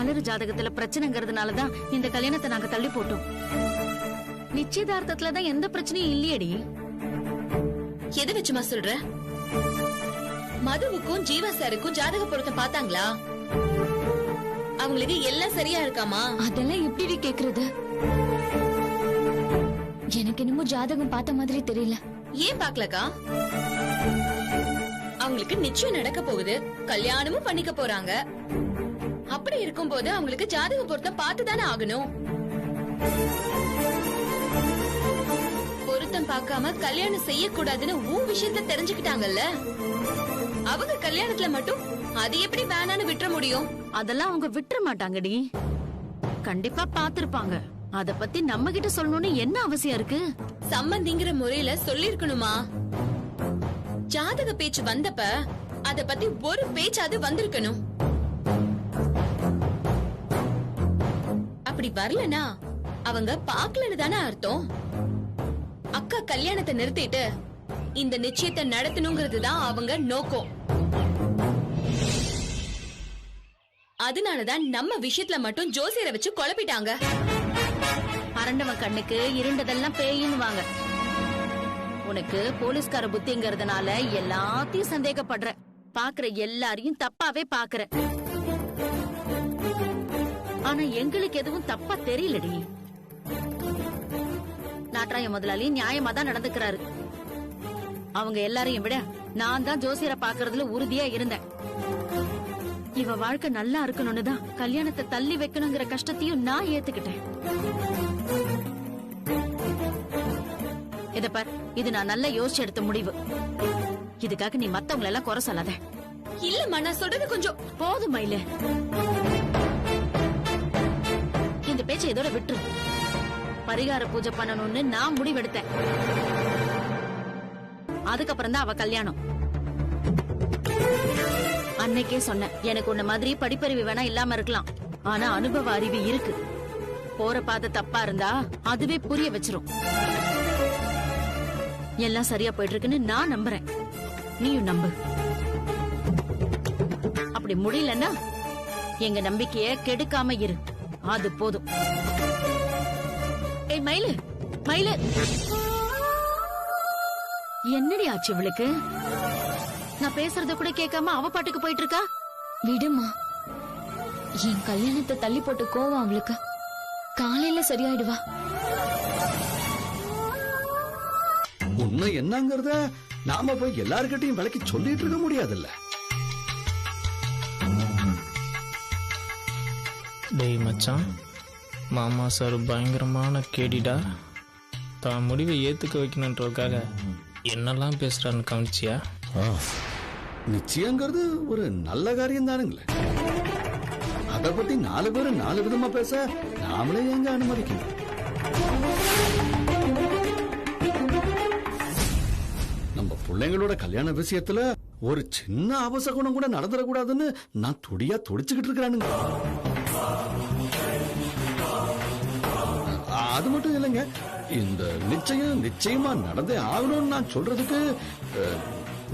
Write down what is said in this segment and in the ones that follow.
மலர் ஜாதகத்துல பிரச்சனைங்கிறதுனாலதான் இந்த கல்யாணத்தை நாங்க தள்ளி போட்டோம். நிச்சயதார்த்தத்துலதான் எந்த பிரச்சனையும் இல்லையடி. எது வச்சுமா சொல்ற? மதுவுக்கும் ஜீவா சாருக்கும் ஜாதக பொருத்தம் பார்த்தாங்களா? அவங்களுக்கு எல்லாம் சரியா இருக்காமா? அதெல்லாம் எப்படி கேக்குறது? எனக்கு என்னமோ ஜாதகம் பார்த்த மாதிரி தெரியல. ஏன் பாக்கலக்கா? அவங்களுக்கு நிச்சயம் நடக்க போகுது, கல்யாணமும் பண்ணிக்க போறாங்க. அப்படி இருக்கும்போது அவங்களுக்கு ஜாதக பொருத்தம் பார்த்துதானே ஆகணும். பொருத்தம் பார்க்காம கல்யாணம் செய்யக்கூடாதுன்னு உன் விஷயத்த தெரிஞ்சுக்கிட்டாங்கல்ல. அவங்க கல்யாணத்துல மட்டும் அது எப்படி வேணான்னு விட்டுற முடியும்? அதெல்லாம் அவங்க விட்டுற மாட்டாங்கடி. கண்டிப்பா பாத்திருப்பாங்க. அத பத்தி நம்ம கிட்ட சொல்லணும்னு என்ன அவசியம் இருக்கு? சம்பந்திங்கிற முறையில சொல்லிருக்கணுமா? ஜாதக பேச்சு வந்தப்ப அத பத்தி ஒரு பேச்சாவது வந்திருக்கணும். அப்படி வரலனா அவங்க பாக்கலன்னு தானே அர்த்தம். அக்கா கல்யாணத்தை நிறுத்திட்டு இந்த நிச்சயத்தை நடத்தணுங்கிறதுதான் அவங்க நோக்கம். அதனாலதான் நம்ம விஷயத்துல மட்டும் ஜோசியரை வச்சு குழப்பிட்டாங்க. அரண்டவன் கண்ணுக்கு இருண்டதெல்லாம் பேயின்னுவாங்க. உனக்கு போலீஸ்கார புத்திங்கிறதுனால எல்லாத்தையும் சந்தேகப்படுற. பாக்குற எல்லாரையும் தப்பாவே பாக்குற. ஆனா எங்களுக்கு எதுவும் தப்பா தெரியலடி. நாட்டாய முதலாளி நியாயமா தான் நடந்துக்கிறாரு. அவங்க எல்லாரையும் விட நான் தான் ஜோசியரை பாக்குறதுல உறுதியா இருந்தேன். இவ வாழ்க்கை நல்லா இருக்கணும்னு தான் கல்யாணத்தை தள்ளி வைக்கணுங்கிற கஷ்டத்தையும் நான் ஏத்துக்கிட்டேன். இத பார், இது நான் நல்லா யோசிச்சு எடுத்த முடிவு. இதுக்காக நீ மத்தவங்களை எல்லாம் குறை சொல்லாத. இல்லம்மா, நான் சொல்றது கொஞ்சம் போதும் மயிலு. இந்த பேச்சை இதோட விட்டுரு. பரிகார பூஜை பண்ணணும்னு நான் முடிவெடுத்தேன். அதுக்கப்புறம் தான் அவ கல்யாணம். அன்னைக்கே சொன்னேன், எனக்கு உன்ன மாதிரி படிப்பறிவு வேணா இல்லாம இருக்கலாம், ஆனா அனுபவ அறிவு இருக்கு. போற பாதை தப்பா இருந்தா அதுவே புரிய வச்சிரும். எல்லாம் சரியா போயிட்டு இருக்குன்னு நான் நம்புறேன். நீயும் நம்பு. அப்படி முடியலன்னா எங்க நம்பிக்கைய கெடுக்காம இரு. அது போதும். ஏய் மயிலு, மயிலு, என்னடி ஆச்சு இவளுக்கு? நான் பேசுறத கூட கேட்காம அவ பாட்டுக்கு போயிட்டு இருக்கா. விடுமா, என் கல்யாணத்தை தள்ளி போட்டு கோவம் அவளுக்கு. காலையில சரியாயிடுவா. உண்மை என்னங்கறத நாம போய் எல்லார்கிட்டையும் விளக்கி சொல்லிட்டு இருக்க முடியாதுல்ல. டேய் மச்சான், மாமா சார் பயங்கரமான கேடிடா. தான் முடிவை ஏத்துக்க வைக்கணுன்றதுக்காக என்னெல்லாம் பேசுறான்னு கவனிச்சியா? நிச்சயங்கிறது ஒரு நல்ல காரியம் தானுங்களே. அத பத்தி 4 பேரு 4 விதமா பேச நாமளே எங்க அனுமதிக்கணும்? நம்ம பிள்ளைங்களோட கல்யாண விஷயத்துல ஒரு சின்ன அவசகுணம் கூட நடந்துடக்கூடாதுன்னு நான் துடியா துடிச்சுக்கிட்டு இருக்கிறானுங்க. அது மட்டும் இல்லைங்க, இந்த நிச்சயம் நிச்சயமா நடந்தே ஆகணும்னு நான் சொல்றதுக்கு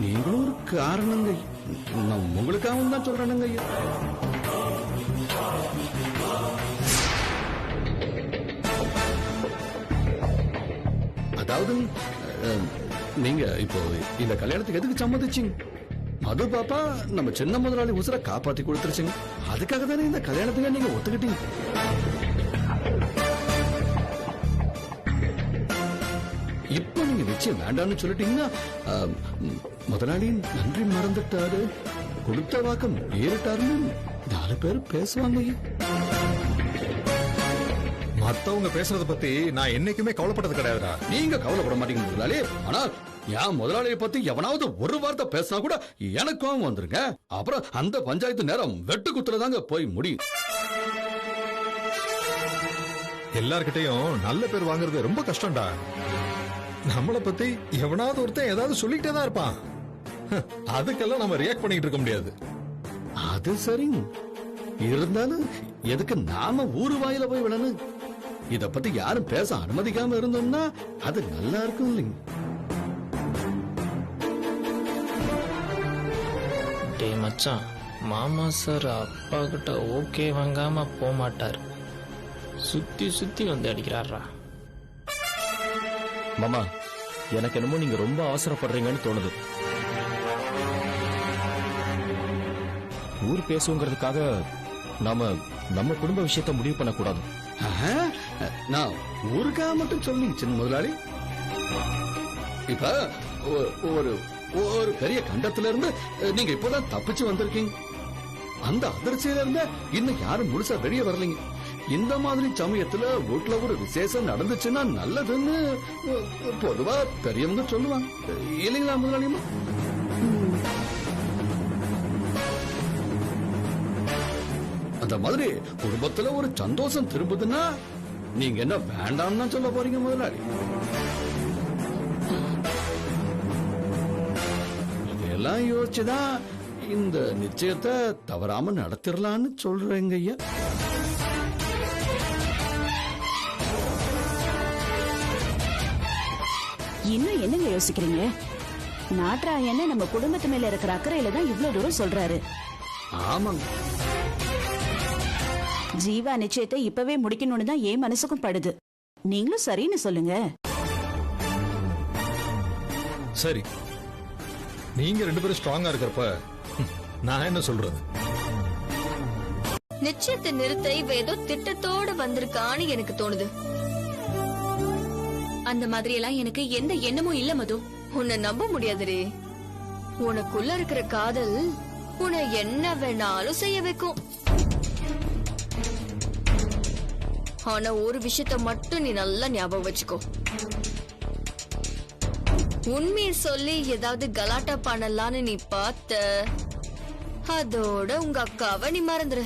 நீங்களும் ஒரு காரணங்க. நான் உங்களுக்காகவும் தான் சொல்றேனுங்க ஐயா. அதாவது நீங்க இப்போ இந்த கல்யாணத்துக்கு எதுக்கு சம்மதிச்சீங்க? மது பாப்பா நம்ம சின்ன முதலாளி உசுரை காப்பாத்தி கொடுத்துருச்சுங்க. அதுக்காக தானே இந்த கல்யாணத்துக்கு நீங்க ஒத்துக்கிட்டீங்க. இப்ப நீங்க நிச்சயம் வேண்டாம்னு சொல்லிட்டீங்கன்னா முதலாளி நன்றி மறந்துட்டாரு, கொடுத்த வாக்கம் ஏறிட்டாருன்னு 4 பேர் பேசுவாங்க. மத்தவங்க பேசுறத பத்தி நான் என்னைக்குமே கவலைப்பட்டது கிடையாதுடா. நீங்க கவலைப்பட மாட்டீங்க முதலாளி. ஆனால் என் முதலாளியை பத்தி எவனாவது ஒரு வார்த்தை பேசினா கூட எனக்கும் வந்துருங்க. அப்புறம் அந்த பஞ்சாயத்து நேரம் வெட்டு குத்துல தாங்க போய் முடியும். எல்லார்கிட்டையும் நல்ல பேர் வாங்குறது ரொம்ப கஷ்டம்டா. நம்மளை பத்தி எவனாவது ஒருத்தன் ஏதாவது சொல்லிக்கிட்டே தான் இருப்பான். அதுக்கெல்லாம் நம்ம ரியாக்ட் பண்ணிட்டு இருக்க முடியாது. அது சரிங்க. இருந்தாலும் எதுக்கு நாம ஊரு வாயில போய் விடணும்? இத பத்தி யாரும் பேச அனுமதிக்காம இருந்தோம்னா அது நல்லா இருக்கும் இல்லைங்க. டேய் மச்சான், மாமா சார் அப்பா கிட்ட ஓகே வாங்காம போக மாட்டார். சுத்தி சுத்தி வந்து அடிக்கிறாரா. மாமா, எனக்கு என்னமோ நீங்க ரொம்ப அவசரப்படுறீங்கன்னு தோணுது. ஊர் பேசுங்கிறதுக்காக நாம நம்ம குடும்ப விஷயத்த முடிவு பண்ணக்கூடாது. ஆஹா, நான் ஊருக்காக மட்டும் சொன்னீங்க சின்ன முதலாளி. இப்ப ஒரு ஒரு பெரிய கண்டத்துல இருந்து நீங்க இப்பதான் தப்பிச்சு வந்திருக்கீங்க. அந்த அதிர்ச்சியில இருந்து இன்னும் யாரும் முழுசா வெளியே வரலைங்க. இந்த மாதிரி சமயத்துல வீட்டுல ஒரு விசேஷம் நடந்துச்சுன்னா நல்லதுன்னு பொதுவா பெரியவங்க சொல்லுவாங்க இல்லைங்களா முதலாளியம்மா? அந்த மாதிரி குடும்பத்துல ஒரு சந்தோஷம் திரும்புதுன்னா நீங்க என்ன வேண்டாம்னு சொல்ல போறீங்க முதலாளி? இதெல்லாம் யோசிச்சுதான் இந்த நிச்சயத்தை தவறாம நடத்திடலான்னு சொல்றேங்க ஐயா. இன்னும் என்னங்க யோசிக்கிறீங்க? நாட்ராயன்னு நம்ம குடும்பத்து மேல இருக்கிற அக்கறையில தான் இவ்வளவு தூரம் சொல்றாரு. ஆமாங்க. ஜீவா நிச்சயத்தை இப்பவே முடிக்கணும்னு தான் என் மனசுக்கும் படுது. நீங்களும் சரின்னு சொல்லுங்க. சரி, நீங்க 2 பேரும் ஸ்ட்ராங்கா இருக்கிறப்ப நான் என்ன சொல்றது? நிச்சயத்தை நிறுத்த இவ ஏதோ திட்டத்தோட வந்திருக்கான்னு எனக்கு தோணுது. அந்த மாதிரி எல்லாம் எனக்கு எந்த எண்ணமும் இல்ல மது. உன்னை நம்ப முடியாதுரே. உனக்குள்ள இருக்கிற காதல் உன்னை என்ன வேணாலும் செய்ய வைக்கும். ஆனா ஒரு விஷயத்த மட்டும் நீ நல்லா ஞாபகம் வச்சுக்கோ. உண்மையை சொல்லி ஏதாவது கலாட்டா பண்ணலான்னு நீ பார்த்த, அதோட உங்க அக்காவை நீ மறந்துரு.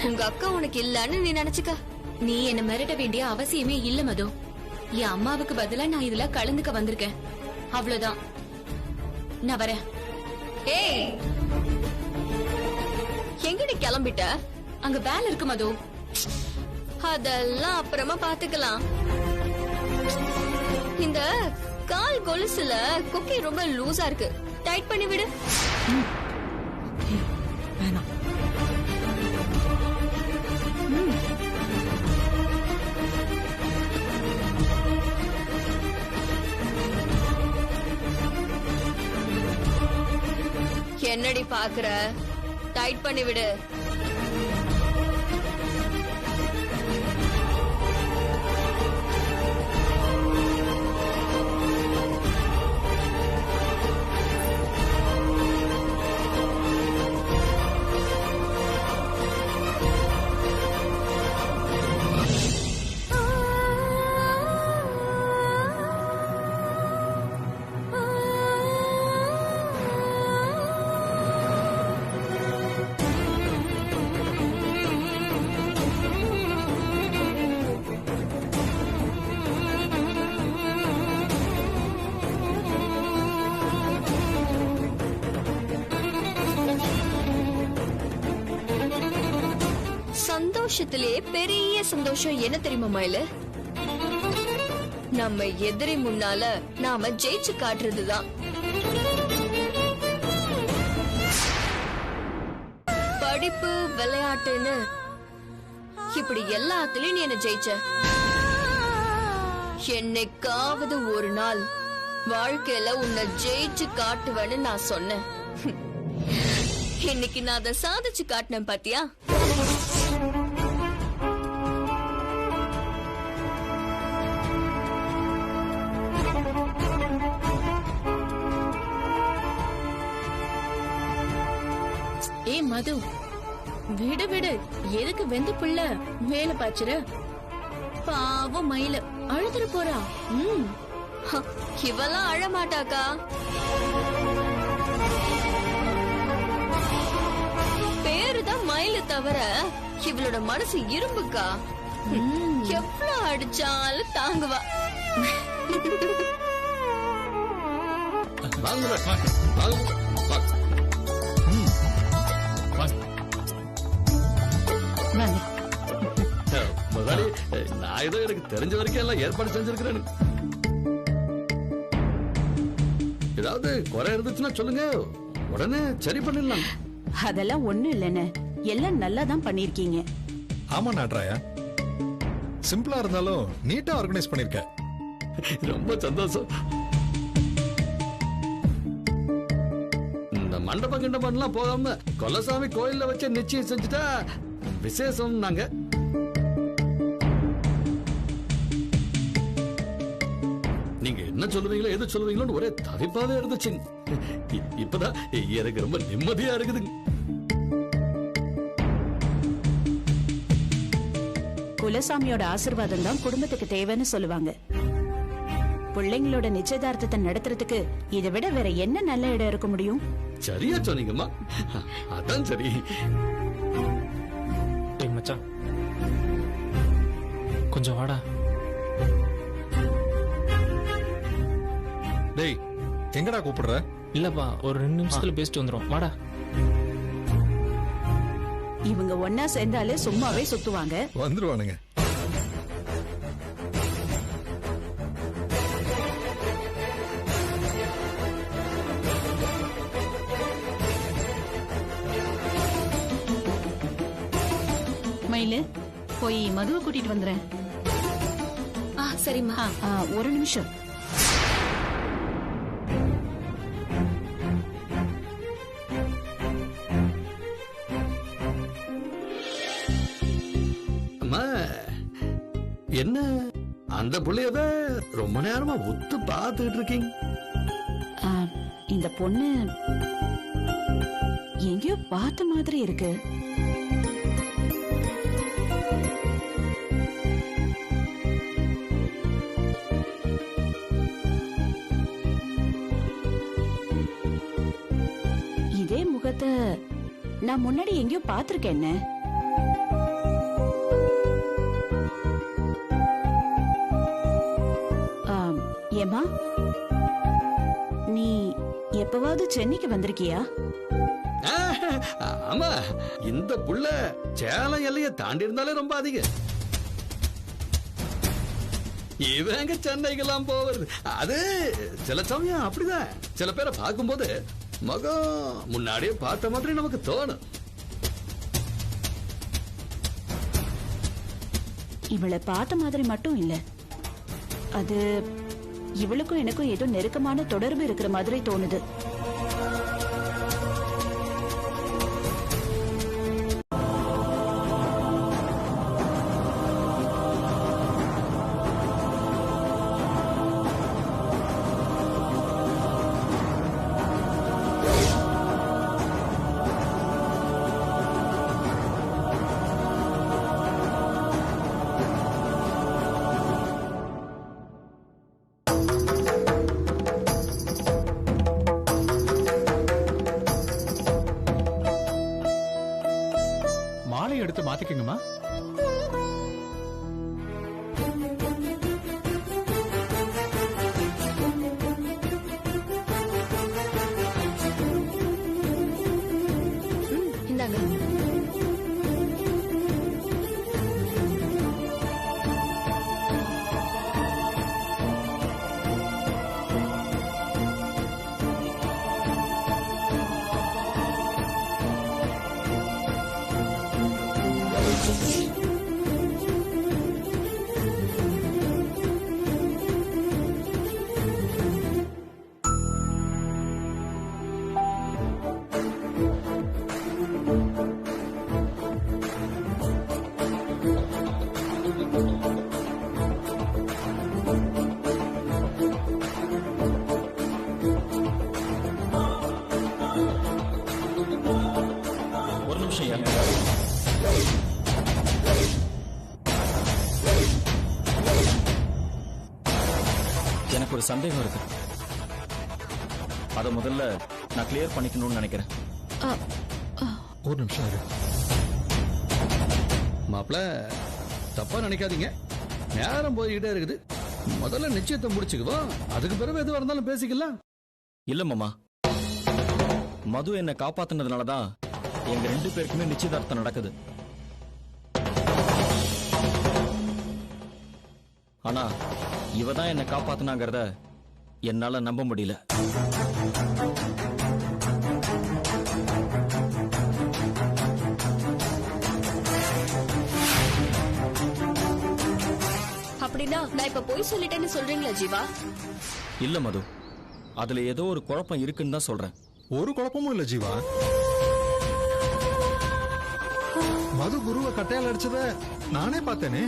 உங்க அக்கா உனக்கு இல்லன்னு நீ நினைச்சுக்க. நீ என்ன மிரட்ட வேண்டிய அவசியமே இல்ல மது. என் அம்மாவுக்கு பதிலா நான் இதுல கலந்துக்க வந்திருக்கேன். அவ்வளவுதான். நான் வரேன். ஏய், எங்கடி கிளம்பிட்ட? அங்க வேலை இருக்கு மது. அதெல்லாம் அப்புறமா பாத்துக்கலாம். இந்த கால் கொலுசுல கொக்கி ரொம்ப லூசா இருக்கு. டைட் பண்ணி விடு. வேணாம். என்னடி பாக்குற? டைட் பண்ணி விடு. சந்தோஷத்திலே பெரிய சந்தோஷம் என்ன தெரியுமா மயிலு? நம்ம எதிரி முன்னால நாம ஜெயிச்சு காட்டுறதுதான். படிப்பு, விளையாட்டுன்னு இப்படி எல்லாத்துலயும் நீ என்ன ஜெயிச்ச. என்னைக்காவது ஒரு நாள் வாழ்க்கையில உன்னை ஜெயிச்சு காட்டுவேன்னு நான் சொன்னேன். இன்னைக்கு நான் அதை சாதிச்சு காட்டினேன் பாத்தியா? ஏ மது, விடு விடு. எதுக்கு வெந்து புள்ள வேலை பாச்சுற? பாவம் மயில அழுதுற போறா. இவெல்லாம் அழமாட்டாக்கா. பேருதான் மயிலு தவிர இவளோட மனசு இரும்புக்கா. எவ்வளவு அடிச்சாலும் தாங்குவா. முதலாளி, நான் ஏதோ எனக்கு தெரிஞ்ச வரைக்கும் எல்லாம் ஏற்பாடு செஞ்சிருக்கிறேன். ஏதாவது குறை இருந்துச்சுன்னா சொல்லுங்க, உடனே சரி பண்ணிடலாம். அதெல்லாம் ஒண்ணும் இல்லைன்னு எல்லாம் நல்லா தான் பண்ணிருக்கீங்க. ஆமா நாட்ராயா, சிம்பிளா இருந்தாலும் நீட்டா ஆர்கனைஸ் பண்ணிருக்க. ரொம்ப சந்தோஷம். இந்த மண்டபம் கிண்டபம்லாம் போகாம கொல்லசாமி கோயில்ல வச்சு நிச்சயம் செஞ்சுட்டா விசேஷம். நாங்க நீங்க என்ன சொல்லுவீங்களோ எது சொல்லுவீங்களோ ஒரே தவிப்பாவே இருந்துச்சுங்க. இப்பதான் எனக்கு ரொம்ப நிம்மதியா இருக்குதுங்க. குலசாமியோட ஆசீர்வாதம் தான் குடும்பத்துக்கு தேவைன்னு சொல்லுவாங்க. பிள்ளைங்களோட நிச்சயதார்த்தத்தை நடத்துறதுக்கு இதை விட வேற என்ன நல்ல இடம் இருக்க முடியும்? சரியா சொன்னீங்கம்மா, அதான் சரி. டேய் மச்சான், கொஞ்சம் வாடா. டேய், எங்கடா கூப்பிடுற? இல்லப்பா, ஒரு 2 நிமிஷத்துல பேசிட்டு வந்துரும், வாடா. இவங்க ஒன்னா சேர்ந்தாலே சும்மாவே சுத்துவாங்க. வந்துருவானுங்க. மயிலு, போய் மதுவை கூட்டிட்டு வந்துறேன். சரிம்மா. ஒரு நிமிஷம். அம்மா, என்ன அந்த புள்ளையத ரொம்ப நேரமா ஒத்து பார்த்துட்டு இருக்கீங்க? இந்த பொண்ணு எங்கேயோ பார்த்த மாதிரி இருக்கு. இதே முகத்தை நான் முன்னாடி எங்கேயோ பார்த்திருக்கேன். ஏமா, நீ எப்பவாவது சென்னைக்கு வந்திருக்கியா? ஆமா, இந்த புள்ள சேலம் எல்லைய தாண்டி இருந்தாலே ரொம்ப அதிகம். இவங்க சென்னைக்கெல்லாம் போவது அது சில சமயம் அப்படிதான். சில பேரை பார்க்கும்போது மகம் முன்னாடியே பார்த்த மாதிரி நமக்கு தோணும். இவளை பார்த்த மாதிரி மட்டும் இல்ல, அது இவளுக்கும் எனக்கும் ஏதோ நெருக்கமான தொடர்பு இருக்கிற மாதிரி தோணுது. எடுத்து மாத்திக்கங்கம்மா. இந்தாங்க. ஒரு நிமிஷம் யா. எனக்கு ஒரு சந்தேகம் இருக்கு. அத முதல்ல நான் கிளியர் பண்ணிக்கணும்னு நினைக்கிறேன். ஒரு நிமிஷம் இரு. மாப்பிள, தப்பா நினைக்காதீங்க. நேரம் போய்கிட்டே இருக்குது. முதல்ல நிச்சயத்தை முடிச்சுக்குவோம், அதுக்கு பிறகு எதுவா இருந்தாலும் பேசிக்கலாம். இல்ல மாமா, மது என்னை காப்பாத்தினதுனாலதான் எங்க 2 பேருக்குமே நிச்சயதார்த்தம் நடக்குது. ஆனா இவதான் என்னை காப்பாத்தினாங்கிறத என்னால நம்ப முடியல. அப்படின்னா நான் இப்ப போய் சொல்லிட்டேன்னு சொல்றீங்களா ஜீவா? இல்ல மது, அதுல ஏதோ ஒரு குழப்பம் இருக்குன்னு தான் சொல்றேன். ஒரு குழப்பமும் இல்ல ஜீவா. மது குருவை கட்டையால் அடிச்சத நானே பார்த்தேனே.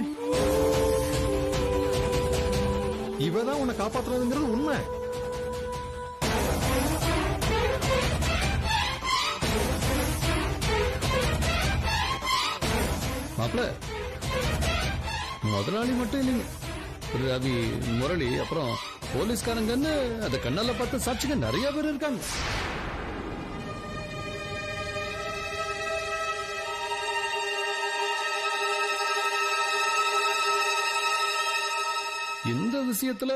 இவதான் உன்னை காப்பாத்துறதுங்கிறது உண்மை. மாப்பிள, முதலாளி மட்டும் இல்லைங்க, ரவி, முரளி, அப்புறம் போலீஸ்காரங்கன்னு அதை கண்ணால பார்த்து சாட்சிங்க நிறைய பேர் இருக்காங்க. இந்த விஷயத்துல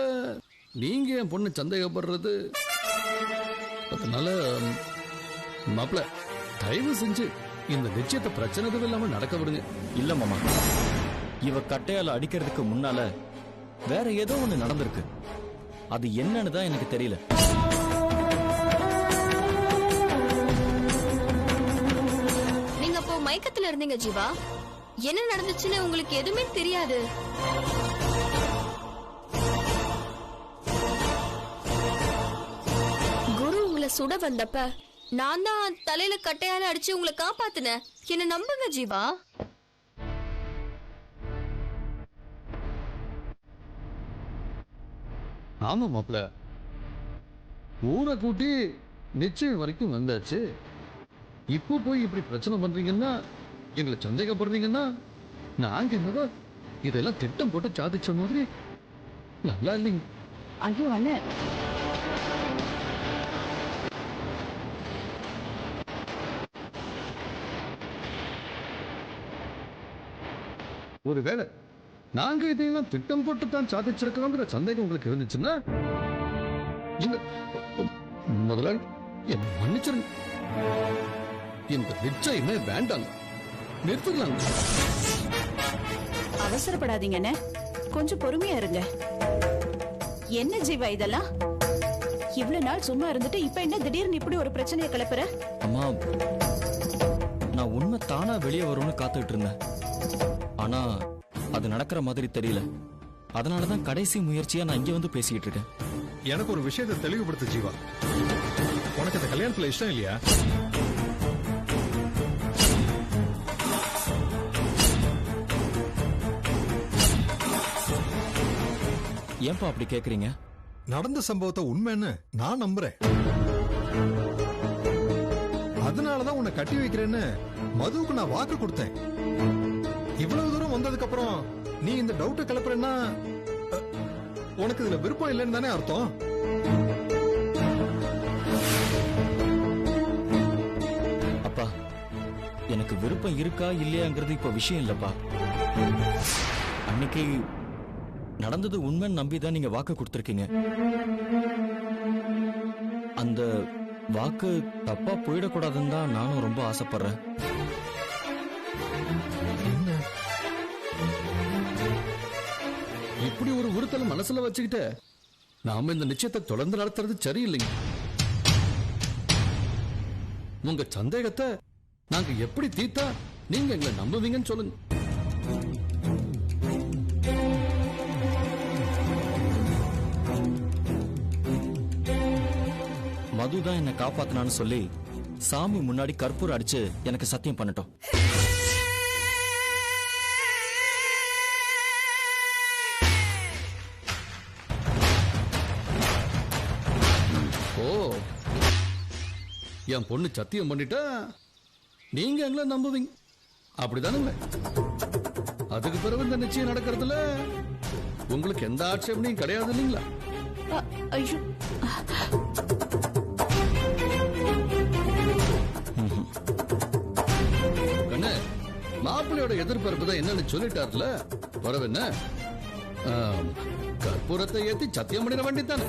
நீங்க என் பொண்ணு சந்தேகப்படுறது, அதனால மாப்பிள தயவு செஞ்சு இந்த நிச்சயத்தை பிரச்சனை எதுவும் இல்லாம நடக்க விடுங்க. இல்ல மாமா, இவ கட்டையால அடிக்கிறதுக்கு முன்னால வேற ஏதோ ஒண்ணு நடந்திருக்கு. அது என்னன்னு தான் எனக்கு தெரியல. நீங்க அப்போ மயக்கத்துல இருந்தீங்க ஜீவா. என்ன நடந்துச்சுன்னு உங்களுக்கு எதுவுமே தெரியாது. குரு உங்களை சுட வந்தப்ப நான் தான் தலையில கட்டையால அடிச்சு உங்களை காப்பாத்துனேன். என்ன நம்புங்க ஜீவா. ஆமா மாப்பிள, ஊரை கூட்டி நிச்சயம் வரைக்கும் வந்தாச்சு. இப்போ போய் இப்படி பிரச்சனை பண்றீங்கன்னா, எங்களை சந்தேகப்படுறீங்கன்னா, நாங்க என்னதான் இதெல்லாம் திட்டம் போட்டு சாதிச்ச மாதிரி நல்லா இல்லைங்க. ஐயோ அண்ணன், ஒருவேளை நாங்க இதையெல்லாம் திட்டம் போட்டு தான் சாதிச்சிருக்கிறோங்கிற சந்தேகம் உங்களுக்கு இருந்துச்சுன்னா, இந்த முதலாளி என்ன மன்னிச்சிருங்க. இந்த நிச்சயமே வேண்டாங்க, நிறுத்திடலாங்க. அவசரப்படாதீங்க அண்ணே, கொஞ்சம் பொறுமையா இருங்க. என்ன ஜீவா இதெல்லாம்? இவ்வளவு நாள் சும்மா இருந்துட்டு இப்ப என்ன திடீர்னு இப்படி ஒரு பிரச்சனையை கிளப்புற? அம்மா, நான் உண்மை தானா வெளியே வரும்னு காத்துட்டு இருந்தேன். ஆனா அது நடக்கிற மாதிரி தெரியல. அதனாலதான் கடைசி முயற்சியா நான் இங்க வந்து பேசிக்கிட்டு இருக்கேன். எனக்கு ஒரு விஷயத்தை தெளிவுபடுத்து ஜீவா. உனக்கு இந்த கல்யாணத்துல இஷ்டம் இல்லையா? ஏன்பா அப்படி கேக்குறீங்க? நடந்த சம்பவத்தை உண்மைன்னு நான் நம்புறேன். அதனாலதான் உன்னை கட்டி வைக்கிறேன்னு மதுவுக்கு நான் வாக்கு கொடுத்தேன். இவ்வளவு தூரம் வந்ததுக்கு அப்புறம் நீ இந்த டவுட்டை கிளப்புறேன்னா உனக்கு இதுல விருப்பம் இல்லைன்னு தானே அர்த்தம்? அப்பா, எனக்கு விருப்பம் இருக்கா இல்லையாங்கிறது இப்ப விஷயம் இல்லப்பா. அன்னைக்கு நடந்தது உண்மைன்னு நம்பிதான் நீங்க வாக்கு கொடுத்திருக்கீங்க. அந்த வாக்கு தப்பா போயிடக்கூடாதுன்னு தான் நானும் ரொம்ப ஆசைப்படுறேன். இப்படி ஒரு உறுத்தலை மனசுல வச்சுக்கிட்டு நாம இந்த நிச்சயத்தை தொடர்ந்து நடத்துறது சரியில்லைங்க. உங்க சந்தேகத்தை நாங்க எப்படி தீர்த்தா நீங்க எங்களை நம்புவீங்கன்னு சொல்லுங்க. மதுதான் என்னை காப்பாத்தினான்னு சொல்லி சாமி முன்னாடி கற்பூரம் அடிச்சு எனக்கு சத்தியம் பண்ணட்டும். ஓ, என் பொண்ணு சத்தியம் பண்ணிட்டா நீங்க எங்களை நம்புவீங்க, அப்படிதானுங்க? அதுக்கு பிறகு இந்த நிச்சயம் நடக்கிறதுல உங்களுக்கு எந்த ஆட்சேபனையும் கிடையாது இல்லைங்களா? ஐயோ, கண்ணு, மாப்பிள்ளையோட எதிர்பார்ப்பு தான் என்னன்னு சொல்லிட்டார்ல, பிறகு என்ன? கற்பூரத்தை ஏத்தி சத்தியம் பண்ணிட வேண்டியதானே?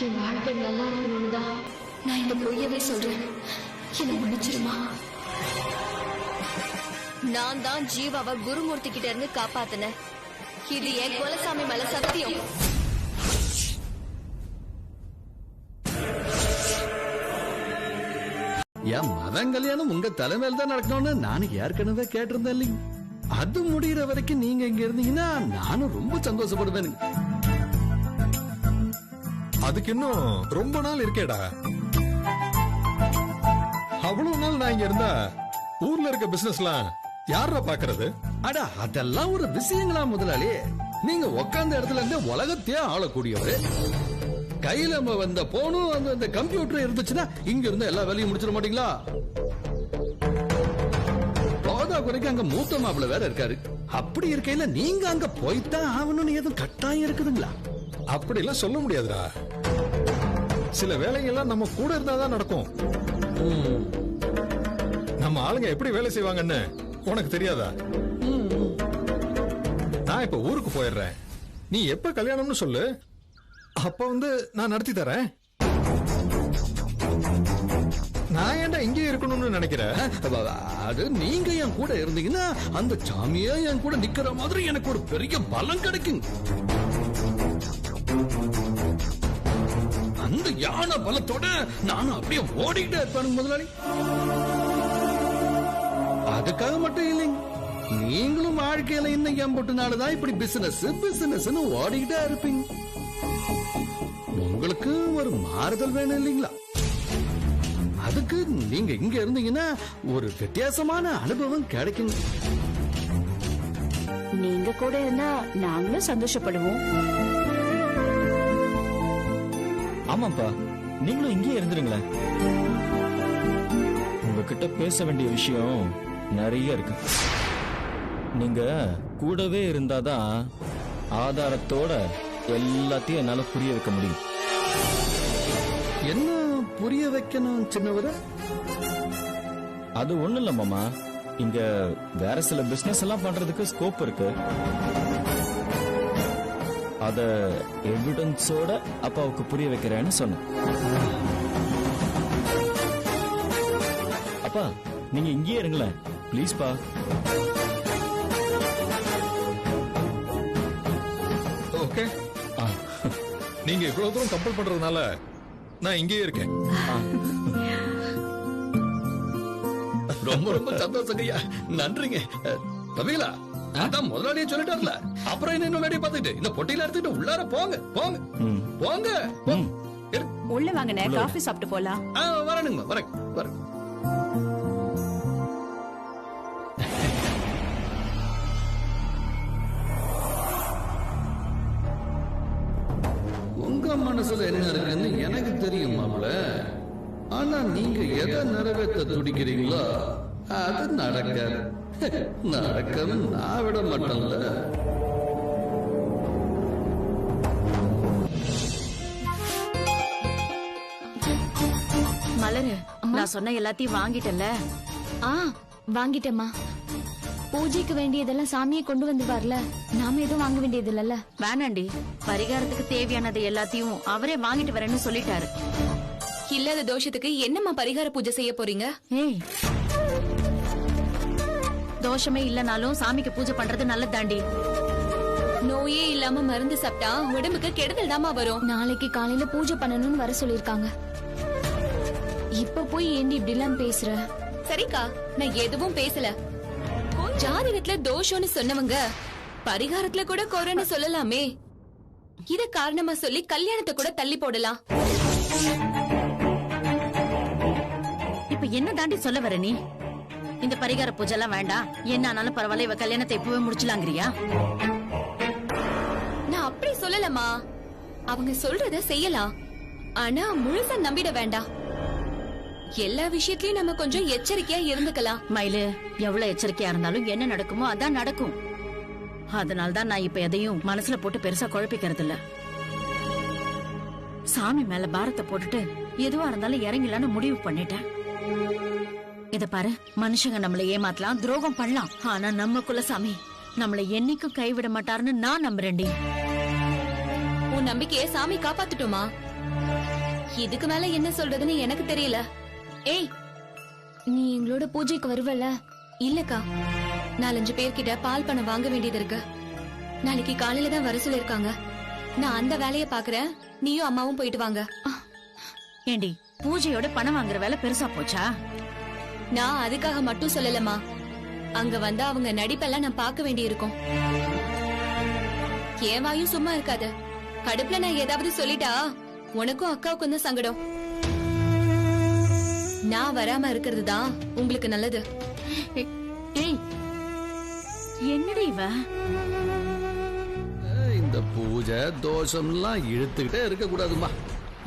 என் வாழ்க்கை நல்லா இருக்கணும்னு தான் நான் இந்த பொய்யவே சொல்றேன். என்ன மன்னிச்சிருமா. நான் தான் ஜீவாவை குருமூர்த்தி கிட்ட இருந்து காப்பாத்தினேன். இது என் குலசாமி மேல சத்தியம். என் மதம் கல்யாணம் உங்க தலைமையில தான் நடக்கணும்னு நானும் ஏற்கனவே கேட்டிருந்தேன் இல்லைங்க. அது முடிகிற வரைக்கும் நீங்க இங்க இருந்தீங்கன்னா நானும் ரொம்ப சந்தோஷப்படுவேன். அதுக்கு இன்னும் ரொம்ப நாள் இருக்கேடா. அவ்வளவு நாள் நான் இங்க இருந்தா ஊர்ல இருக்க பிசினஸ்லாம் யாரா பாக்குறது? அட அதெல்லாம் ஒரு விஷயங்களா முதலாளி? நீங்க உட்கார்ந்த இடத்துல இருந்து உலகத்தையே ஆளக்கூடியவர். கையில வந்த போனும் அந்த கம்ப்யூட்டர் இருந்துச்சுன்னா இங்க இருந்து எல்லா வேலையும் முடிச்சிட மாட்டீங்களா? போதா குறைக்கு அங்க மூத்த மாப்பிள்ள வேற இருக்காரு. அப்படி இருக்கையில நீங்க அங்க போய்தான் ஆகணும்னு எதுவும் கட்டாயம் இருக்குதுங்களா? அப்படி எல்லாம் சொல்ல முடியாதுடா. சில வேலைகள்லாம் நம்ம கூட இருந்தாதான் நடக்கும். நம்ம ஆளுங்க எப்படி வேலை செய்வாங்கன்னு உனக்கு தெரியாதா? நான் இப்ப ஊருக்கு போயிடுறேன். நீ எப்ப கல்யாணம்னு சொல்லு, அப்ப வந்து நான் நடத்தி தரேன். நான் ஏன்டா இங்கே இருக்கணும்னு நினைக்கிறேன்? அது நீங்க என் கூட இருந்தீங்கன்னா அந்த சாமியே என் கூட நிக்கிற மாதிரி எனக்கு ஒரு பெரிய பலம் கிடைக்கும். அந்த யானை பலத்தோட நானும் அப்படியே ஓடிக்கிட்டே இருப்பேன் முதலாளி. அதுக்காக மட்டும் இல்லைங்க, நீங்களும் வாழ்க்கையில இன்னும் எம்பட்டுனாலதான் இப்படி பிசினஸ் ஓடிக்கிட்டே இருப்பீங்க. உங்களுக்கு ஒரு மாறுதல் வேணும் இல்லைங்களா? அதுக்கு நீங்க இங்க இருந்தீங்கன்னா ஒரு வித்தியாசமான அனுபவம் கிடைக்கும். நீங்க கூட இருந்தா நாங்களும் சந்தோஷப்படுவோம். ஆமாப்பா, நீங்களும் இங்கேயே இருந்துருங்களேன். உங்ககிட்ட பேச வேண்டிய விஷயம் நிறைய இருக்கு. நீங்க கூடவே இருந்தாதான் ஆதாரத்தோட எல்லாத்தையும் என்னால புரிய வைக்க முடியும். என்ன புரிய வைக்கணும் சின்னவர? அது ஒண்ணு இல்ல மாமா, இங்க வேற சில பிசினஸ் எல்லாம் பண்றதுக்கு ஸ்கோப் இருக்கு. அத எவிடன்ஸோட அப்பாவுக்கு புரிய வைக்கிறேன்னு சொன்னேன். அப்பா, நீங்க இங்கேயே இருங்களேன் ப்ளீஸ் பா. ஓகே, நீங்க இவ்வளவு தூரம் கம்பல் பண்றதுனால நான் இங்கேயே இருக்கேன். ரொம்ப ரொம்ப சந்தோஷம் ஐயா, நன்றிங்க. தம்பிகளா, அதான் முதலாளியே சொல்லிட்டார்ல, அப்புறம் என்ன வேலையை பார்த்துட்டு இந்த பொட்டியில எடுத்துட்டு உள்ளார போங்க போங்க போங்க. உள்ள வாங்கண்ணே, காஃபி சாப்பிட்டு போலாம். வரணுங்க, வரேன் வரேன். உங்க மனசுல என்ன இருக்குன்னு எனக்கு தெரியும் மாப்பிள. ஆனா நீங்க எதை நிறைவேற்ற துடிக்கிறீங்களோ அது நடக்காது. நடக்கணும் நான் விட மாட்டேன்ல. மலரு, நான் சொன்ன எல்லாத்தையும் வாங்கிட்டல? வாங்கிட்டேம்மா. பூஜைக்கு வேண்டியதெல்லாம் சாமியை கொண்டு வந்துருவார்ல, நாம எதுவும் வாங்க வேண்டியது இல்லல்ல. வேணாண்டி, பரிகாரத்துக்கு தேவையானது எல்லாத்தையும் அவரே வாங்கிட்டு வரேன்னு சொல்லிட்டாரு. இல்லாத தோஷத்துக்கு என்னம்மா பரிகார பூஜை செய்ய போறீங்க? ஏய், தோஷமே இல்லனாலும் சாமிக்கு பூஜை பண்றது நல்லதாண்டி. நோயே இல்லாம மருந்து சாப்பிட்டா உடம்புக்கு கெடுதல் தாமா வரும். நாளைக்கு காலையில பூஜை பண்ணணும்னு வர சொல்லிருக்காங்க. இப்ப போய் ஏண்டி இப்படி எல்லாம் பேசுற? சரிக்கா, நான் எதுவும் பேசல. ஜாதகத்துல தோஷம்னு சொன்னவங்க பரிகாரத்துல கூட குறைன்னு சொல்லலாமே. இத காரணமா சொல்லி கல்யாணத்தை கூட தள்ளி போடலாம். இப்ப என்ன தாண்டி சொல்ல வர நீ? இந்த பரிகார பூஜை எல்லாம் வேண்டாம், என்ன ஆனாலும் பரவாயில்ல, இவ கல்யாணத்தை இப்பவே முடிச்சலாங்கிறியா? நான் அப்படி சொல்லலமா. அவங்க சொல்றத செய்யலாம், ஆனா முழுசா நம்பிட வேண்டாம். எல்லா விஷயத்திலயும் நம்ம கொஞ்சம் எச்சரிக்கையா இருந்துக்கலாம். மயிலு, எவ்வளவு எச்சரிக்கையா இருந்தாலும் என்ன நடக்குமோ அதான் நடக்கும். அதனால்தான் நான் இப்ப எதையும் மனசுல போட்டு பெருசா குழப்பிக்கிறது இல்ல. சாமி மேல பாரத்தை போட்டுட்டு எதுவா இருந்தாலும் இறங்கலான்னு முடிவு பண்ணிட்டேன். இத பாரு, மனுஷங்க நம்மளை ஏமாத்தலாம், துரோகம் பண்ணலாம், ஆனா நம்ம குலசாமி நம்மளை என்னைக்கும் கைவிட மாட்டாருன்னு நான் நம்புறேன்டி. உன் நம்பிக்கையை சாமி காப்பாத்துட்டோமா? இதுக்கு மேல என்ன சொல்றதுன்னு எனக்கு தெரியல. ஏய், நீ எங்களோட பூஜைக்கு வருவல? இல்லக்கா, 4-5 பேர்கிட்ட பால் பணம் வாங்க வேண்டியது இருக்கு. நாளைக்கு காலையில தான் வர சொல்லிருக்காங்க. நான் அந்த வேலைய பாக்குறேன், நீயும் அம்மாவும் போயிட்டு வாங்க. ஏண்டி, பூஜையோட பணம் வாங்குற வேலை பெருசா போச்சா? நான் அதுக்காக மட்டும் சொல்லலமா, அங்க வந்து அவங்க நடிப்பெல்லாம் நான் பார்க்க வேண்டி இருக்கும். என் வாயும் சும்மா இருக்காது. கடுப்புல நான் ஏதாவது சொல்லிட்டா உனக்கும் அக்காவுக்கும் தான் சங்கடம். நான் வராம இருக்கிறது தான் உங்களுக்கு நல்லது. ஏய், என்னடி இவ? இந்த பூஜை தோஷம்லாம் இழுத்துக்கிட்டே இருக்க கூடாதுமா.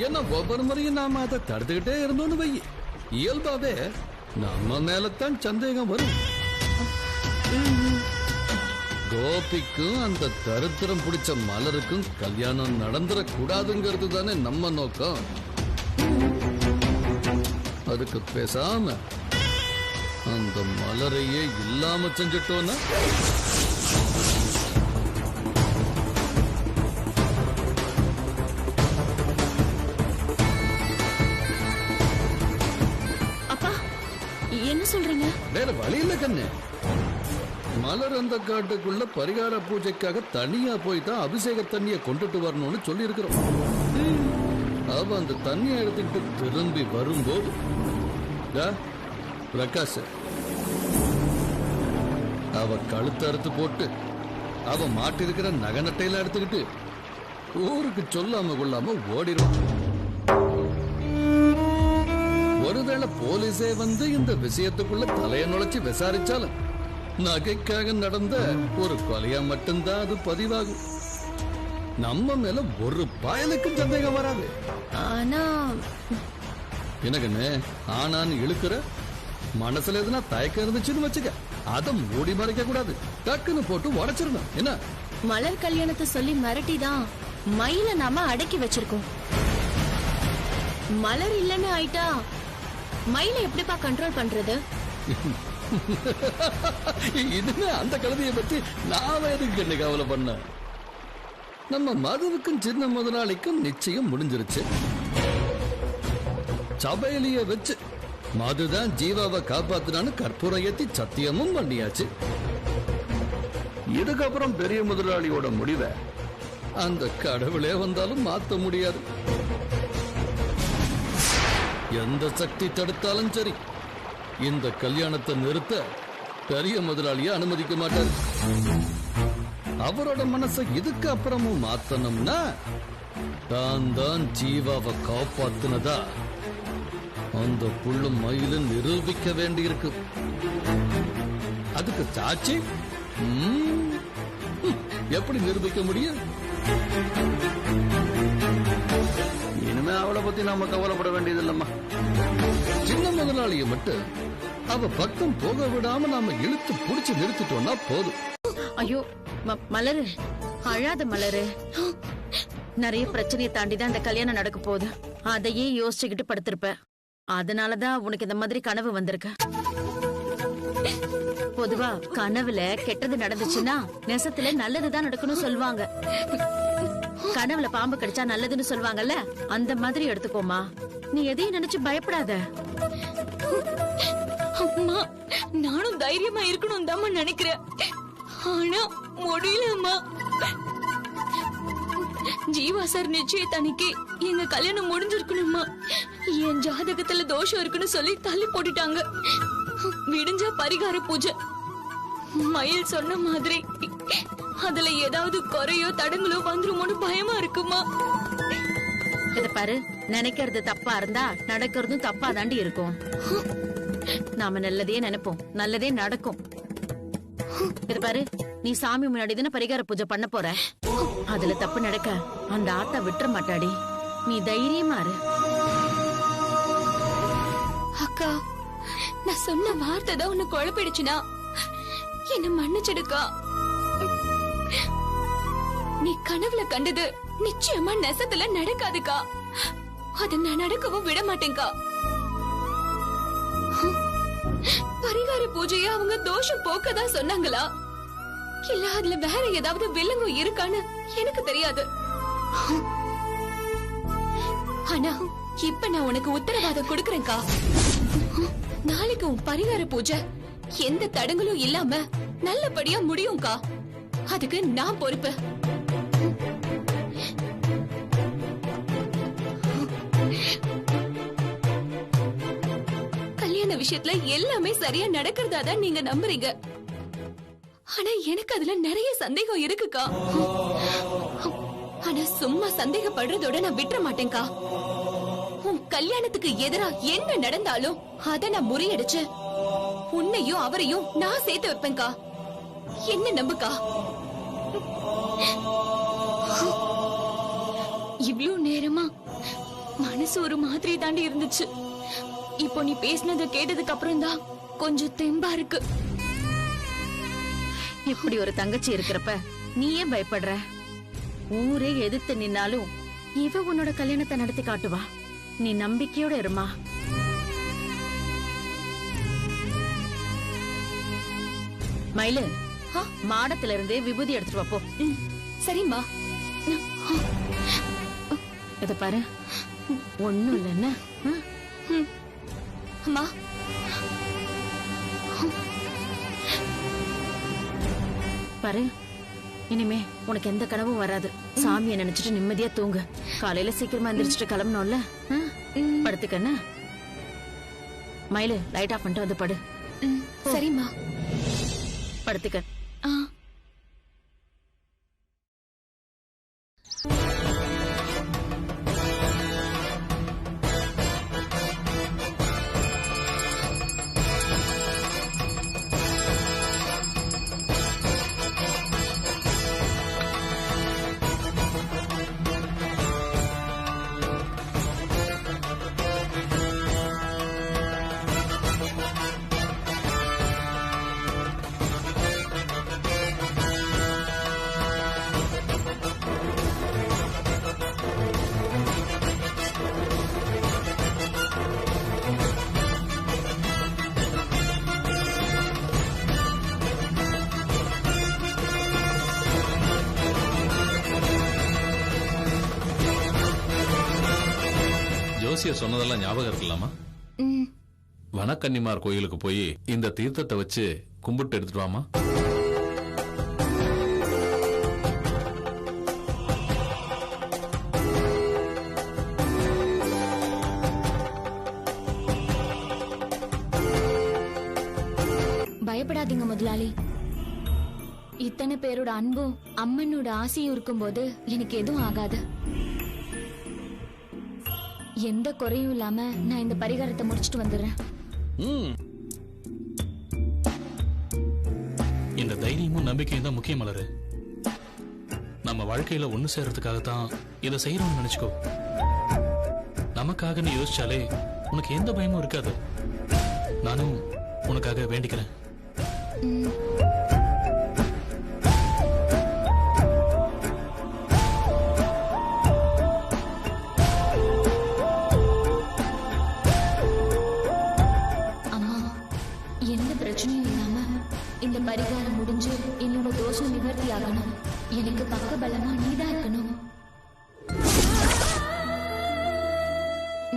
ஏன்னா ஒவ்வொரு முறையும் நாம அதை தடுத்துக்கிட்டே இருந்தோம்னு வை, இயல்பாவே நம்ம மேலத்தான் சந்தேகம் வரும். கோபிக்கும் அந்த தரித்திரம் பிடிச்ச மலருக்கும் கல்யாணம் நடந்துட கூடாதுங்கிறது தானே நம்ம நோக்கம். அதுக்கு பேசாம அந்த மலரையே இல்லாம செஞ்சிட்டோன்னா அப்பா, என்ன சொல்றீங்க? வேற வழி இல்ல கண்ணு. மலர் அந்த காட்டுக்குள்ள பரிகார பூஜைக்காக தனியா போய் தான் அபிஷேக தண்ணிய கொண்டுட்டு வரணும்னு சொல்லி இருக்கிறோம். அவ அந்த தண்ணியை எடுத்துக்கிட்டு திரும்பி வரும்போது பிரகாஷ் அவ கழுத்து அறுத்து போட்டு அவ மாட்டிருக்கிற நகநட்டையில எடுத்துக்கிட்டு ஊருக்கு சொல்லாம கொள்ளாம ஓடிடுவான். ஒருவேளை போலீஸே வந்து இந்த விஷயத்துக்குள்ள தலைய நுழைச்சு விசாரிச்சாலும் நகைக்காக நடந்த ஒரு கொலையா மட்டும்தான் அது பதிவாகும். நம்ம மேல ஒரு பயலுக்கும் சந்தேகம் வராது. ஆனா எனக்குன்னு ஆனான்னு இழுக்கிற மனசுல எதுனா தயக்கம் இருந்துச்சுன்னு வச்சுக்க, அதை மூடி மறைக்க கூடாது, டக்குன்னு போட்டு உடைச்சிடணும். என்ன மலர் கல்யாணத்தை சொல்லி மிரட்டிதான் மயில நாம அடக்கி வச்சிருக்கோம். மலர் இல்லன்னு ஆயிட்டா மயில எப்படிப்பா கண்ட்ரோல் பண்றது? இதுன்னு அந்த கழுதையை பத்தி நாம எதுக்கு என்ன கவலை பண்ண? நம்ம மதுவுக்கும் சின்ன முதலாளிக்கும் நிச்சயம் முடிஞ்சிருச்சு. சபையிலேயே வச்சு மதுதான் ஜீவாவை காப்பாத்தினான்னு கற்பூரம் ஏத்தி சத்தியமும் பண்ணியாச்சு. இதுக்கப்புறம் பெரிய முதலாளியோட முடிவை அந்த கடவுளே வந்தாலும் மாத்த முடியாது. எந்த சக்தி தடுத்தாலும் சரி, இந்த கல்யாணத்தை நிறுத்த பெரிய முதலாளிய அனுமதிக்க மாட்டார். அவரோட மனசை இதுக்கு அப்புறமும் மாத்தணும்னா தான் ஜீவாவை காப்பாத்தினதா அந்த புள்ளும் மயிலும் நிரூபிக்க வேண்டியிருக்கு. அதுக்கு சாட்சி எப்படி நிரூபிக்க முடியும்? இனிமே அவளை பத்தி நாம கவலைப்பட வேண்டியது இல்லம்மா. சின்ன முதலாளிய மட்டும் அவ பக்கம் போக விடாம நாம இழுத்து புடிச்சு நிறுத்திட்டோம்னா போதும். ஐயோ மலரு, அழாத மலரு. நிறைய பிரச்சனையை தாண்டிதான் இந்த கல்யாணம் நடக்க போகுது. அதையே யோசிச்சுக்கிட்டு படுத்திருப்ப. அதனாலதான் உனக்கு இந்த மாதிரி கனவு வந்திருக்க. பொதுவா கனவுல கெட்டது நடந்துச்சுன்னா நெசத்துல நல்லதுதான் நடக்கணும் சொல்லுவாங்க. கனவுல பாம்பு கடிச்சா நல்லதுன்னு சொல்லுவாங்கல்ல, அந்த மாதிரி எடுத்துக்கோமா. நீ எதையும் நினைச்சு பயப்படாத. அம்மா, நானும் தைரியமா இருக்கணும் தான் நினைக்கிறேன். ஆனா முடியலம்மா. ஜீவா சார் நிச்சயத்தன்னைக்கு எங்க கல்யாணம் முடிஞ்சிருக்கணுமா. என் ஜாதகத்துல தோஷம் இருக்குன்னு சொல்லி தள்ளி போட்டுட்டாங்க. விடிஞ்சா பரிகார பூஜை. மயில் சொன்ன மாதிரி அதுல ஏதாவது குறையோ தடங்களோ வந்துருமோன்னு பயமா இருக்குமா. இத பாரு, நினைக்கிறது தப்பா இருந்தா நடக்கிறதும் தப்பா தாண்டி இருக்கும். நாம நல்லதே நினைப்போம், நல்லதே நடக்கும். இத பாரு, நீ சாமி முன்னாடி தானே பரிகார பூஜை பண்ண போற. அதுல தப்பு நடக்க அந்த ஆத்தா விட்டுற மாட்டாடி. நீ தைரியமா இரு. அக்கா, நான் சொன்ன வார்த்தை தான் உன்னை குழப்பிடுச்சுனா என்ன மன்னிச்சிடுக்கா. நீ கனவுல கண்டது நிச்சயமா நெசத்துல நடக்காதுக்கா. அத நான் நடக்கவும் விட மாட்டேங்கா. பரிகார பூஜைய அவங்க தோஷம் போக்கதான் சொன்னாங்களா, இல்ல அதுல வேற ஏதாவது வில்லங்கம் இருக்கான்னு எனக்கு தெரியாது. ஆனா இப்ப நான் உனக்கு உத்தரவாதம் கொடுக்கறேன்க்கா. நாளைக்கு உன் பரிகார பூஜை எந்த தடங்களும் இல்லாம நல்லபடியா முடியும்க்கா. அதுக்கு நான் பொறுப்பு. கல்யாண விஷயத்துல எல்லாமே சரியா நடக்கிறதா தான் நீங்க நம்புறீங்க. ஆனா எனக்கு அதுல நிறைய சந்தேகம் இருக்குக்கா. ஆனா சும்மா சந்தேகப்படுறதோட நான் விட்டுற மாட்டேன்க்கா. உன் கல்யாணத்துக்கு எதிரா என்ன நடந்தாலும் அத நான் முறியடிச்சு உன்னையும் அவரையும் நான் சேர்த்து வைப்பேன்க்கா. என்ன நம்புக்கா. இவ்ளோ நேரமா மனசு ஒரு மாதிரி தாண்டி இருந்துச்சு. இப்போ நீ பேசினத கேட்டதுக்கு அப்புறம் தான் கொஞ்சம் தெம்பா இருக்கு. இப்படி ஒரு தங்கச்சி இருக்கிறப்ப நீ ஏன் பயப்படுற? ஊரே எதிர்த்து நின்னாலும் இவ உன்னோட கல்யாணத்தை நடத்தி காட்டுவா. நீ நம்பிக்கையோட இருமா. மயிலு, மாடத்துல இருந்தே விபூதி எடுத்துட்டு வாப்போ. சரிம்மா. இத பாரு, ஒண்ணும் இல்லைன்னா அம்மா. பாரு, இனிமே உனக்கு எந்த கனவும் வராது. சாமியை நினைச்சிட்டு நிம்மதியா தூங்கு. காலையில சீக்கிரமா எந்திரிச்சிட்டு கிளம்பணும்ல. படுத்துக்கண்ணா. மயிலு, லைட் ஆஃப் பண்ணிட்டு வந்து படு. சரிம்மா. படுத்துக்க. ஜோசியர் சொன்னதெல்லாம் ஞாபகம் இருக்கலாமா? வனக்கன்னிமார் கோயிலுக்கு போய் இந்த தீர்த்தத்தை வச்சு கும்பிட்டு எடுத்துட்டு வாமா. பயப்படாதீங்க முதலாளி. இத்தனை பேரோட அன்பும் அம்மனோட ஆசையும் இருக்கும்போது எனக்கு எதுவும் ஆகாது. எந்த குறையும் இல்லாம நான் இந்த பரிகாரத்தை முடிச்சிட்டு வந்துடுறேன். இந்த தைரியமும் நம்பிக்கையும் தான் முக்கியம் மலரு. நம்ம வாழ்க்கையில ஒண்ணு சேர்றதுக்காகத்தான் இதை செய்யறோம்னு நினைச்சுக்கோ. நமக்காக நீ யோசிச்சாலே உனக்கு எந்த பயமும் இருக்காது. நானும் உனக்காக வேண்டிக்கிறேன். பரிகாரம் முடிஞ்சு என்னோட தோஷம் நிவர்த்தி ஆகணும். எனக்கு பக்க பலமா நீதான் இருக்கணும்.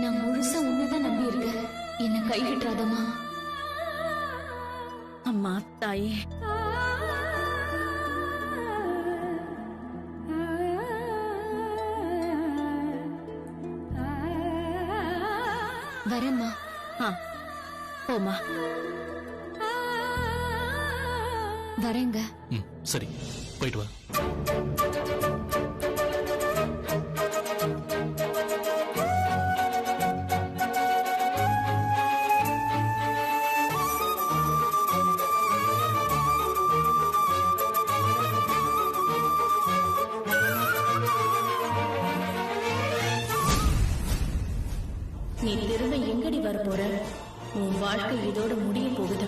நான் முழுசா உன்னதான் நம்பி இருக்கேன். என்ன கைவிட்டுறாதம்மா. அம்மா தாயே, வரேம்மா. போமா. வரேங்க. சரி, போயிட்டு வா. நீ திரும்ப எங்கடி வர போற? உன் வாழ்க்கை இதோட முடிய போகுது.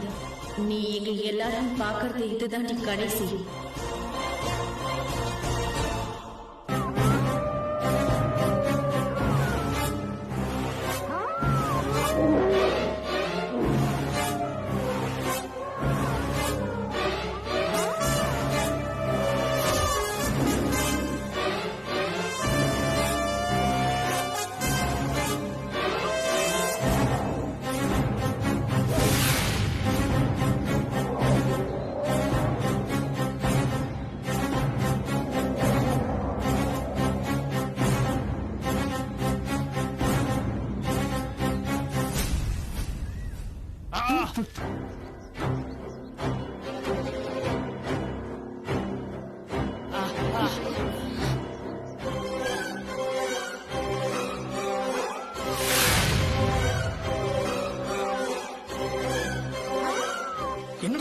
நீ எங்க எல்லாரும் பாக்குறது இதுதான் நீ கடைசி. என்னடா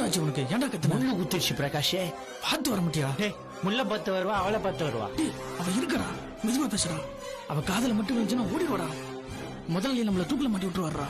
ஆச்சு உனக்கு? ஏன்டா கத்துன? முள்ள குத்திருச்சு பிரகாஷே. பார்த்து வர முடியா? முள்ள பார்த்து வருவா, அவளை பார்த்து வருவா. அவ இருக்கடா, மெதுவா பேசுறா. அவ காதல மட்டும் இருந்துச்சுன்னா ஓடிடுவாடா. முதல்ல நம்மள தூக்குல மாட்டி விட்டு வர்றா.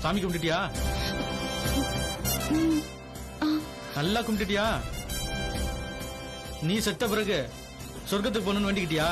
சாமி கும்பிட்டுட்டியா? நல்லா கும்பிட்டுட்டியா? நீ செத்த பிறகு சொர்க்கத்துக்கு போகணும்னு வேண்டிக்கிட்டியா?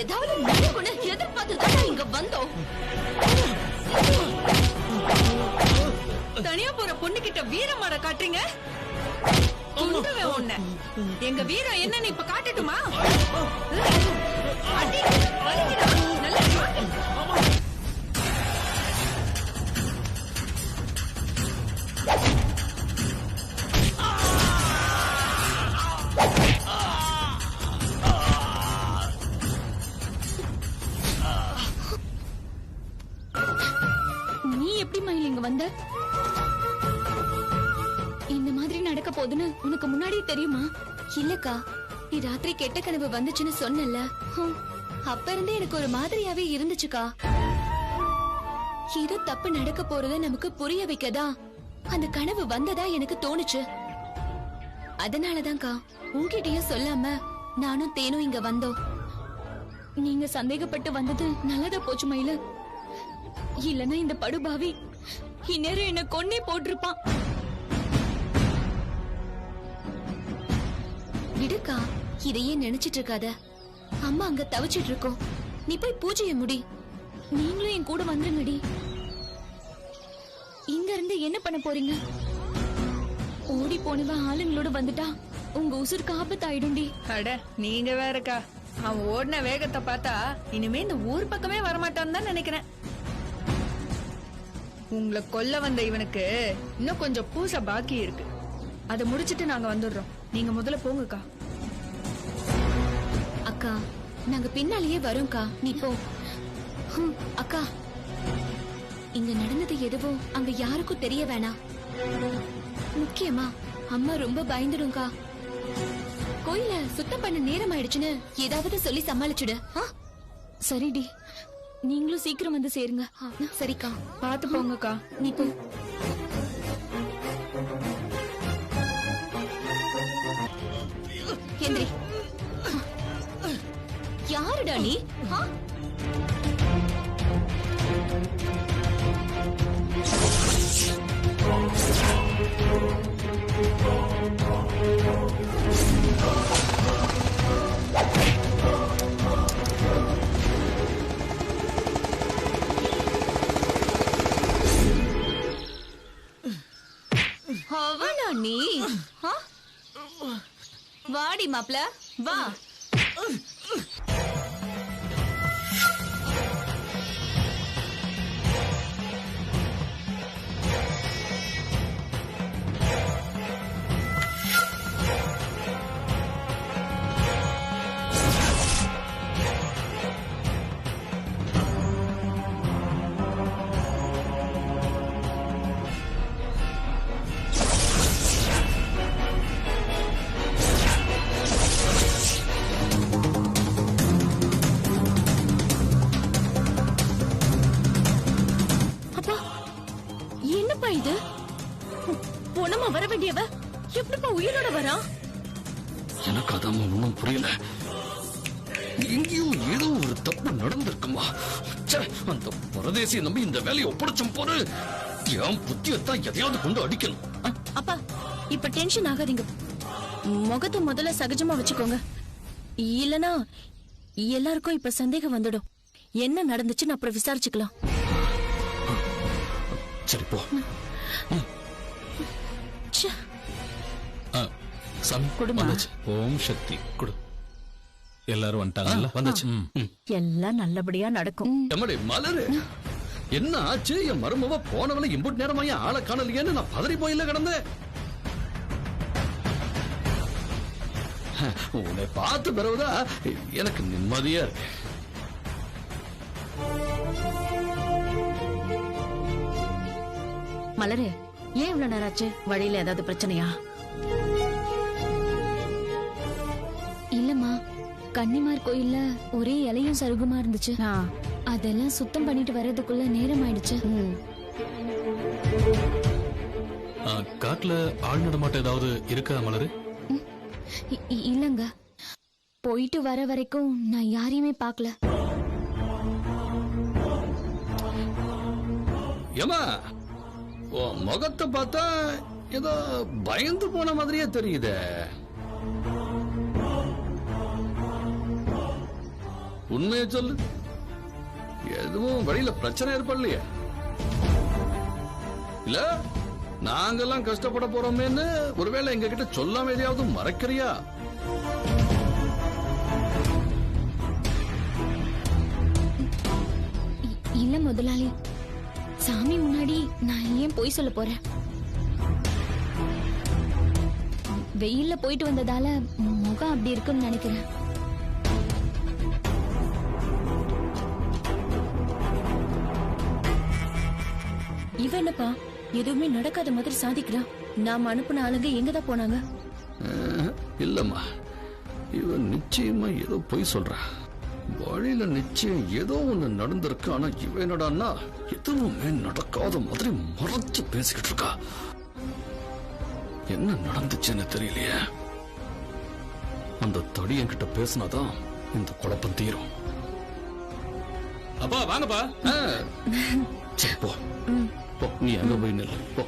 ஏதாவது நடக்கும்னு எதிர்பார்த்துதான் இங்க வந்தோம். தனியா போற பொண்ணு கிட்ட வீரமாட காட்டுறீங்க. உன்ன எங்க வீரம் என்னன்னு இப்ப காட்டட்டுமா? வந்த இந்த மாதிரி நடக்க போகுதுன்னு உனக்கு முன்னாடியே தெரியுமா? இல்லக்கா, நீ ராத்திரி கெட்ட கனவு வந்துச்சுன்னு சொன்னல, அப்ப இருந்தே எனக்கு ஒரு மாதிரியாவே இருந்துச்சுக்கா. ஏதோ தப்பு நடக்க போறத நமக்கு புரிய வைக்கதா அந்த கனவு வந்ததா எனக்கு தோணுச்சு. அதனாலதான்க்கா உன்கிட்டயும் சொல்லாம நானும் தேனும் இங்க வந்தோம். நீங்க சந்தேகப்பட்டு வந்தது நல்லதா போச்சு மயிலு. இல்லன்னா இந்த படுபாவி இந்நேரம் என்ன கொன்னே போட்டிருப்பான். விடுக்கா, இதையே நினைச்சிட்டு இருக்காத. அம்மா அங்க தவிச்சிட்டு இருக்கோம். நீ போய் பூஜைய முடி. நீங்களும் என் கூட வந்துருங்கடி. இங்க இருந்து என்ன பண்ண போறீங்க? ஓடி போனவ ஆளுங்களோட வந்துட்டா உங்க உசுருக்கு ஆபத்தாயிடும்டி. அட நீங்க வேறக்கா, அவன் ஓடின வேகத்தை பார்த்தா இனிமே இந்த ஊர் பக்கமே வரமாட்டான்னு தான் நினைக்கிறேன். உங்களை கொல்ல வந்த இவனுக்கு இன்னும் கொஞ்சம் பூச பாக்கி இருக்கு. அதை முடிச்சிட்டு நாங்க வந்துடுறோம். நீங்க முதல்ல போங்கக்கா. அக்கா நாங்க பின்னாலேயே வரோம்க்கா, நீ போ. அக்கா இங்க நடந்தது எதுவும் அங்க யாருக்கும் தெரிய வேணாம். முக்கியமா அம்மா ரொம்ப பயந்துடும்க்கா. கோயில சுத்தம் பண்ண நேரம் ஆயிடுச்சுன்னு ஏதாவது சொல்லி சமாளிச்சுடு. சரிடி, நீங்களும் சீக்கிரம் வந்து சேருங்க. சரிக்கா, பாத்து போங்கக்கா. நீ போ. எந்திரி. யாருடா நீ? அவனா நீ? வாடி மாப்ள, வா. இது பொணமா வர வேண்டியவ எப்படிப்பா உயிரோட வரா? எனக்கு அதான் ஒன்றும் புரியல. எங்கேயும் ஏதோ ஒரு தப்பு நடந்திருக்குமா? அந்த பரதேசியை நம்பி இந்த வேலையை ஒப்படைச்சும் போது என் புத்தியத்தான் எதையாவது கொண்டு அடிக்கணும். அப்பா இப்ப டென்ஷன் ஆகாதீங்க. முகத்தை முதல்ல சகஜமா வச்சுக்கோங்க. இல்லனா எல்லாருக்கும் இப்ப சந்தேகம் வந்துடும். என்ன நடந்துச்சுன்னு அப்புறம் விசாரிச்சுக்கலாம். சரி போ. சாமி வந்தாச்சு. ஓம் சக்தி கொடு. எல்லாரும் வந்துட்டாங்கல்ல? வந்துச்சு. எல்லாம் நல்லபடியா நடக்கும். எம்மடி மலரு, என்ன ஆச்சு? என் மருமவ போனவளை இம்புட் நேரமாய ஆளை காணலையேன்னு நான் பதறி போயில கிடந்தேன். உன்னை பார்த்து பிறகுதான் எனக்கு நிம்மதியா இருக்கு. மலரு, ஏன் இவ்வளவு நேரம் ஆச்சு? வழியில ஏதாவது பிரச்சனையா? இல்லம்மா, கன்னிமார் கோயில்ல ஒரே இலையும் சருகுமா இருந்துச்சு. அதெல்லாம் சுத்தம் பண்ணிட்டு வர்றதுக்குள்ள நேரம் ஆயிடுச்சு. காட்டுல ஆள் நடமாட்டம் ஏதாவது இருக்கா மலரு? இல்லங்க, போயிட்டு வர வரைக்கும் நான் யாரையுமே பார்க்கல. ஏமா, முகத்தை பார்த்தா ஏதோ பயந்து போன மாதிரியே தெரியுதே. உண்மையை சொல்லு, எதுவும் வழியில பிரச்சனை ஏற்படலையே? இல்ல நாங்கெல்லாம் கஷ்டப்பட போறோமேன்னு ஒருவேளை எங்க கிட்ட சொல்லாம எதையாவது மறைக்கிறியா? இல்ல முதலாளி, சாமி முன்னாடி நான் ஏன் போய் சொல்ல போறேன்? வெயில்ல போயிட்டு வந்ததால முகம் அப்படி இருக்குன்னு நினைக்கிறேன். இவ என்னப்பா எதுவுமே நடக்காத மாதிரி சாதிக்கிறான். நாம அனுப்புன ஆளுங்க எங்கதான் போனாங்க? இல்லம்மா, இவன் நிச்சயமா ஏதோ பொய் சொல்ற. வழியில நிச்சயம் ஏதோ ஒண்ணு நடந்திருக்கு. ஆனா இவன் என்னடான்னா எதுவுமே நடக்காத மாதிரி மறைச்சு பேசிக்கிட்டு இருக்கா. என்ன நடந்துச்சுன்னு தெரியலையே. அந்த தடியன் கிட்ட பேசினாதான் இந்த குழப்பம் தீரும். அப்பா வாங்கப்பா. சரி போ, நீ அங்க போய் நில்லு போ.